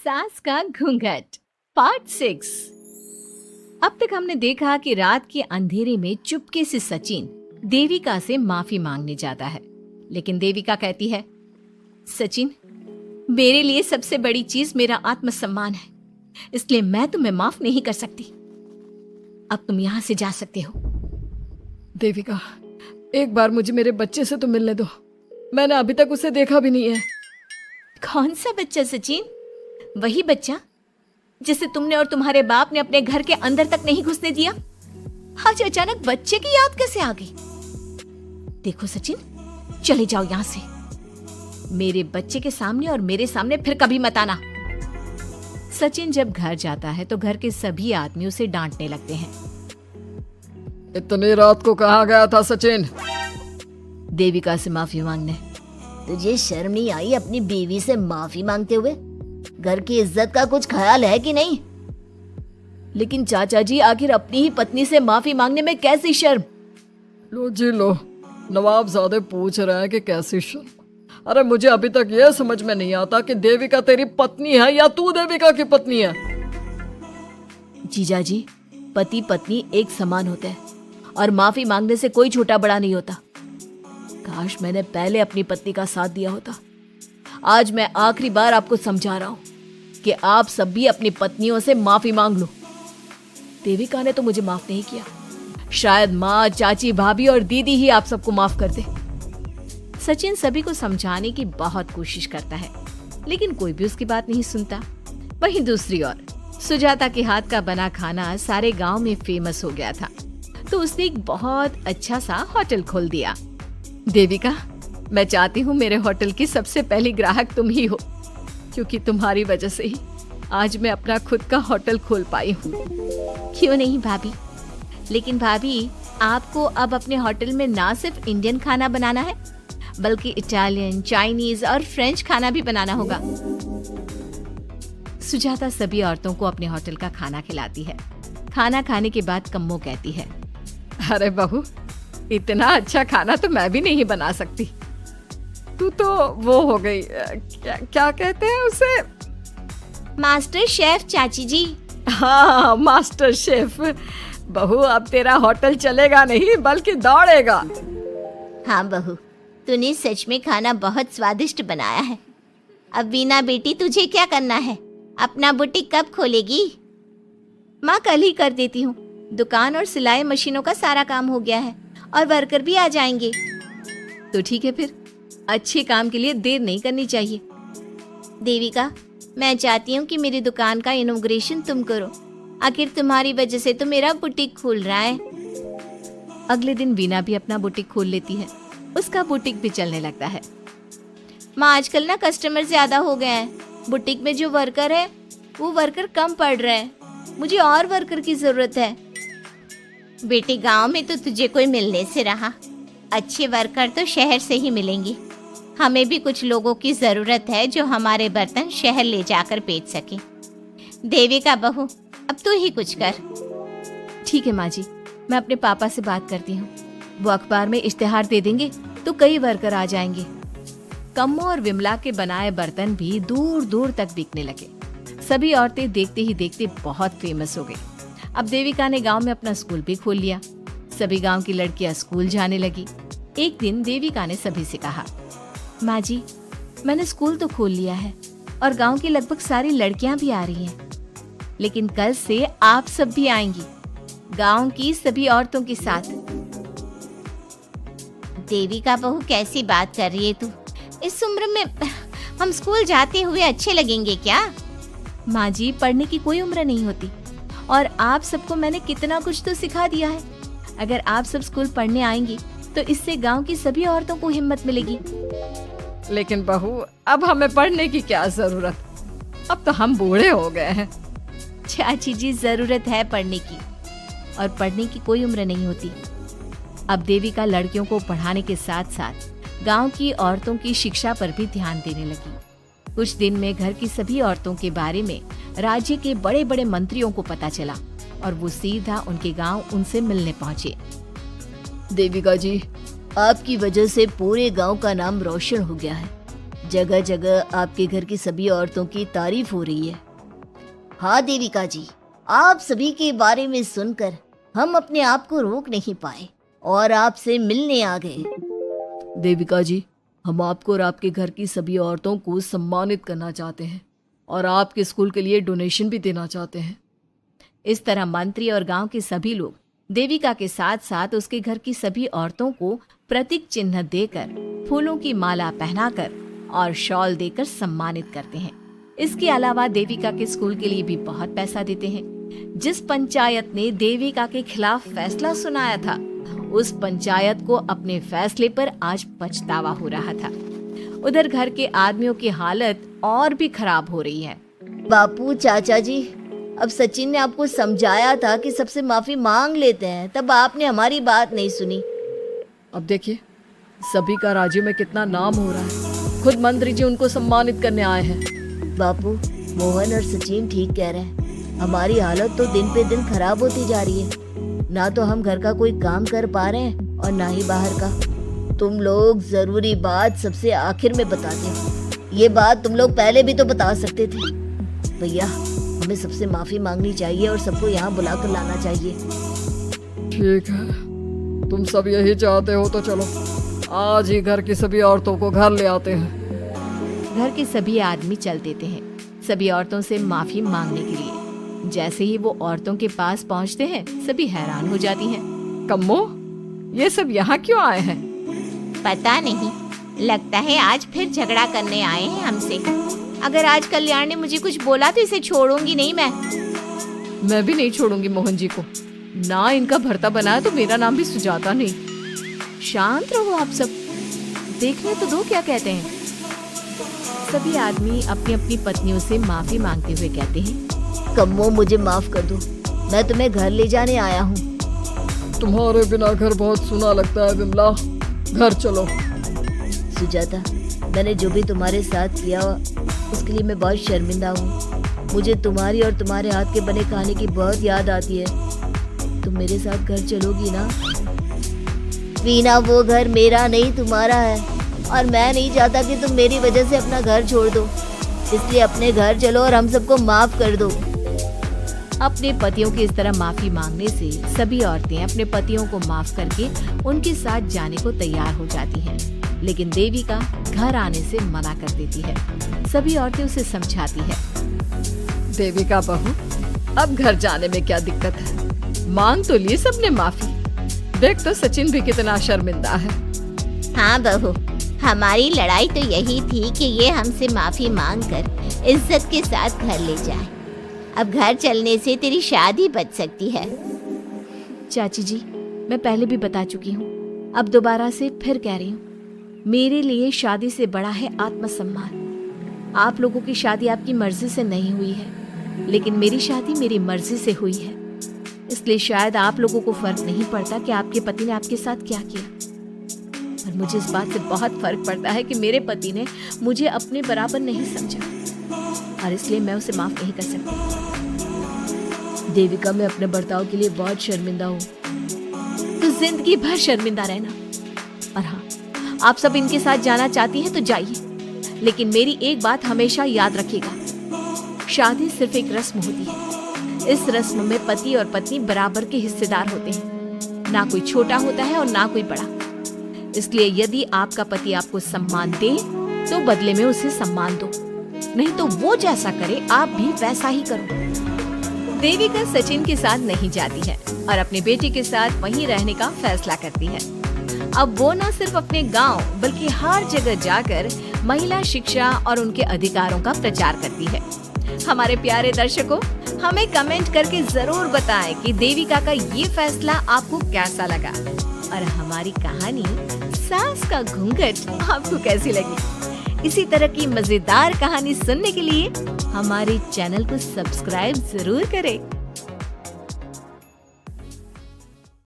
सास का घूंघट पार्ट 6। अब तक हमने देखा कि रात के अंधेरे में चुपके से सचिन देविका से माफी मांगने जाता है, लेकिन देविका कहती है, सचिन, मेरे लिए सबसे बड़ी चीज मेरा आत्मसम्मान है, इसलिए मैं तुम्हें माफ नहीं कर सकती। अब तुम यहाँ से जा सकते हो। देविका, एक बार मुझे मेरे बच्चे से तो मिलने दो। मैंने अभी तक उसे देखा भी नहीं है। कौन सा बच्चा सचिन? वही बच्चा जिसे तुमने और तुम्हारे बाप ने अपने घर के अंदर तक नहीं घुसने दिया। आज अचानक बच्चे की याद कैसे आ गई? देखो सचिन, चले जाओ यहां से। मेरे बच्चे के सामने और मेरे सामने फिर कभी मत आना। सचिन जब घर जाता है तो घर के सभी आदमी उसे डांटने लगते हैं। इतनी रात को कहाँ गया था सचिन? देविका से माफी मांगने। तुझे शर्म नहीं आई अपनी बीवी से माफी मांगते हुए? घर की इज्जत का कुछ ख्याल है कि नहीं? लेकिन चाचा जी, आखिर अपनी ही पत्नी से माफी मांगने में कैसी शर्म? लो जी लो, नवाबजादे पूछ रहे हैं कि कैसी शर्म। अरे मुझे अभी तक यह समझ में नहीं आता कि देविका तेरी पत्नी है या तू देविका की पत्नी है। जीजा जी, पति पत्नी एक समान होते हैं और माफी मांगने से कोई छोटा बड़ा नहीं होता। काश मैंने पहले अपनी पत्नी का साथ दिया होता। आज मैं आखिरी बार आपको समझा रहा हूं कि आप सब भी अपनी पत्नियों से माफी मांग लो। देविका ने तो मुझे माफ नहीं किया, शायद माँ, चाची, भाभी और दीदी ही आप सबको माफ कर दे। सचिन सभी को समझाने की बहुत कोशिश करता है, लेकिन कोई भी उसकी बात नहीं सुनता। वहीं दूसरी ओर सुजाता के हाथ का बना खाना सारे गांव में फेमस हो गया था, तो उसने एक बहुत अच्छा सा होटल खोल दिया। देविका, मैं चाहती हूँ मेरे होटल की सबसे पहली ग्राहक तुम ही हो, क्योंकि तुम्हारी वजह से ही आज मैं अपना खुद का होटल खोल पाई हूँ। क्यों नहीं भाभी? लेकिन भाभी, आपको अब अपने होटल में ना सिर्फ इंडियन खाना बनाना है, बल्कि इटालियन, चाइनीज और फ्रेंच खाना भी बनाना होगा। सुजाता सभी औरतों को अपने होटल का खाना खिलाती है। खाना खाने के बाद कम्मो कहती है, अरे बहू, इतना अच्छा खाना तो मैं भी नहीं बना सकती। तू तो वो हो गई, क्या कहते हैं उसे? मास्टर शेफ चाची जी। हाँ, मास्टर शेफ। बहू, अब तेरा होटल चलेगा नहीं बल्कि दौड़ेगा। हाँ बहू, तूने सच में खाना बहुत स्वादिष्ट बनाया है। अब बीना बेटी, तुझे क्या करना है? अपना बुटीक कब खोलेगी? माँ, कल ही कर देती हूँ। दुकान और सिलाई मशीनों का सारा काम हो गया है और वर्कर भी आ जाएंगे। तो ठीक है, फिर अच्छे काम के लिए देर नहीं करनी चाहिए। देविका, मैं चाहती हूँ कि मेरी दुकान का इनॉग्रेशन तुम करो। आखिर तुम्हारी वजह से तो मेरा बुटीक खुल रहा है। अगले दिन वीना भी अपना बुटीक खोल लेती है। उसका बुटीक भी चलने लगता है। माँ, आजकल ना कस्टमर ज्यादा हो गए हैं। बुटीक में जो वर्कर है वो वर्कर कम पड़ रहे हैं। मुझे और वर्कर की जरूरत है। बेटी, गांव में तो तुझे कोई मिलने से रहा। अच्छे वर्कर तो शहर से ही मिलेंगे। हमें भी कुछ लोगों की जरूरत है जो हमारे बर्तन शहर ले जाकर बेच सके। देविका बहू, अब तू ही कुछ कर। ठीक है माँ जी, मैं अपने पापा से बात करती हूँ। वो अखबार में इश्तेहार दे देंगे तो कई वर्कर आ जाएंगे। कम्मो और विमला के बनाए बर्तन भी दूर दूर तक बिकने लगे। सभी औरतें देखते ही देखते बहुत फेमस हो गई। अब देविका ने गांव में अपना स्कूल भी खोल लिया। सभी गांव की लड़कियां स्कूल जाने लगी। एक दिन देविका ने सभी से कहा, माँ जी, मैंने स्कूल तो खोल लिया है और गांव की लगभग सारी लड़कियां भी आ रही हैं, लेकिन कल से आप सब भी आएंगी, गांव की सभी औरतों के साथ। देविका बहू, कैसी बात कर रही है तू? इस उम्र में हम स्कूल जाते हुए अच्छे लगेंगे क्या? माँ जी, पढ़ने की कोई उम्र नहीं होती और आप सबको मैंने कितना कुछ तो सिखा दिया है। अगर आप सब स्कूल पढ़ने आएंगी तो इससे गांव की सभी औरतों को हिम्मत मिलेगी। लेकिन बहू, अब हमें पढ़ने की क्या जरूरत? अब तो हम बूढ़े हो गए हैं। चाची जी, जरूरत है पढ़ने की, और पढ़ने की कोई उम्र नहीं होती। अब देविका लड़कियों को पढ़ाने के साथ साथ गांव की औरतों की शिक्षा पर भी ध्यान देने लगी। कुछ दिन में घर की सभी औरतों के बारे में राज्य के बड़े बड़े मंत्रियों को पता चला और वो सीधा उनके गांव उनसे मिलने पहुंचे। देविका जी, आपकी वजह से पूरे गांव का नाम रोशन हो गया है। जगह जगह आपके घर की सभी औरतों की तारीफ हो रही है। हाँ देविका जी, आप सभी के बारे में सुनकर हम अपने आप को रोक नहीं पाए और आपसे मिलने आ गए। देविका जी, हम आपको और आपके घर की सभी औरतों को सम्मानित करना चाहते हैं और आपके स्कूल के लिए डोनेशन भी देना चाहते हैं। इस तरह मंत्री और गांव के सभी लोग देविका के साथ साथ उसके घर की सभी औरतों को प्रतीक चिन्ह देकर, फूलों की माला पहनाकर और शॉल देकर सम्मानित करते हैं। इसके अलावा देविका के स्कूल के लिए भी बहुत पैसा देते हैं। जिस पंचायत ने देविका के खिलाफ फैसला सुनाया था, उस पंचायत को अपने फैसले पर आज पछतावा हो रहा था। उधर घर के आदमियों की हालत और भी खराब हो रही है। बापू, चाचा जी, अब सचिन ने आपको समझाया था कि सबसे माफी मांग लेते हैं, तब आपने हमारी बात नहीं सुनी। अब देखिए, सभी का राज्य में कितना नाम हो रहा है। खुद मंत्री जी उनको सम्मानित करने आए हैं। बापू, मोहन और सचिन ठीक कह रहे हैं। हमारी हालत तो दिन पे दिन खराब होती जा रही है। ना तो हम घर का कोई काम कर पा रहे हैं और ना ही बाहर का। तुम लोग जरूरी बात सबसे आखिर में बताते हो। ये बात तुम लोग पहले भी तो बता सकते थे। भैया, हमें सबसे माफी मांगनी चाहिए और सबको यहाँ बुलाकर लाना चाहिए। ठीक है, तुम सब यही चाहते हो तो चलो, आज ही घर की सभी औरतों को घर ले आते हैं। घर के सभी आदमी चल देते हैं सभी औरतों से माफी मांगने के लिए। जैसे ही वो औरतों के पास पहुंचते हैं, सभी हैरान हो जाती हैं। कम्मो, ये सब यहाँ क्यों आए हैं? पता नहीं, लगता है आज फिर झगड़ा करने आए हैं हमसे। अगर आज कल्याण ने मुझे कुछ बोला तो इसे छोड़ूंगी नहीं मैं भी नहीं छोड़ूंगी मोहन जी को। ना इनका भरता बनाया तो मेरा नाम भी सुजाता नहीं। शांत रहो आप सब, देखने तो दो क्या कहते हैं। सभी आदमी अपनी अपनी पत्नियों से माफी मांगते हुए कहते हैं, कम्मो, मुझे माफ कर दो, मैं तुम्हें घर ले जाने आया हूँ। तुम्हारे बिना घर बहुत सुना लगता है विमला, घर चलो। सुजाता, मैंने जो भी तुम्हारे साथ किया उसके लिए मैं बहुत शर्मिंदा हूँ। मुझे तुम्हारी और तुम्हारे हाथ के बने खाने की बहुत याद आती है। तुम मेरे साथ घर चलोगी ना? वीना, वो घर मेरा नहीं तुम्हारा है और मैं नहीं चाहता कि तुम मेरी वजह से अपना घर छोड़ दो। इसलिए अपने घर चलो और हम सबको माफ कर दो। अपने पतियों की इस तरह माफी मांगने से सभी औरतें अपने पतियों को माफ करके उनके साथ जाने को तैयार हो जाती हैं। लेकिन देविका घर आने से मना कर देती है। सभी औरतें उसे समझाती है, देविका बहू, अब घर जाने में क्या दिक्कत है? मांग तो ली सबने माफी। देख तो सचिन भी कितना शर्मिंदा है। हाँ बहू, हमारी लड़ाई तो यही थी कि ये हमसे माफी मांगकर इज्जत के साथ घर ले जाए। अब घर चलने से तेरी शादी बच सकती है। चाची जी, मैं पहले भी बता चुकी हूँ, अब दोबारा से फिर कह रही हूँ, मेरे लिए शादी से बड़ा है आत्मसम्मान। आप लोगों की शादी आपकी मर्जी से नहीं हुई है, लेकिन मेरी शादी मेरी मर्जी से हुई है। इसलिए शायद आप लोगों को फर्क नहीं पड़ता कि आपके पति ने आपके साथ क्या किया, पर मुझे इस बात से बहुत फर्क पड़ता है कि मेरे पति ने मुझे अपने बराबर नहीं समझा और इसलिए मैं उसे माफ नहीं कर सकती। देविका, मैं अपने बर्ताव के लिए बहुत शर्मिंदा हूँ। तो जिंदगी भर शर्मिंदा रहना। और हाँ, आप सब इनके साथ जाना चाहती हैं तो जाइए, लेकिन मेरी एक बात हमेशा याद रखिएगा, शादी सिर्फ एक रस्म होती है। इस रस्म में पति और पत्नी बराबर के हिस्सेदार होते हैं। ना कोई छोटा होता है और ना कोई बड़ा। इसलिए यदि आपका पति आपको सम्मान दे तो बदले में उसे सम्मान दो, नहीं तो वो जैसा करे आप भी वैसा ही करो। देविका सचिन के साथ नहीं जाती है और अपने बेटे के साथ वहीं रहने का फैसला करती है। अब वो न सिर्फ अपने गांव बल्कि हर जगह जाकर महिला शिक्षा और उनके अधिकारों का प्रचार करती है। हमारे प्यारे दर्शकों, हमें कमेंट करके जरूर बताएं कि देविका का ये फैसला आपको कैसा लगा और हमारी कहानी सास का घूंघट आपको कैसी लगी। इसी तरह की मजेदार कहानी सुनने के लिए हमारे चैनल को सब्सक्राइब जरूर करें।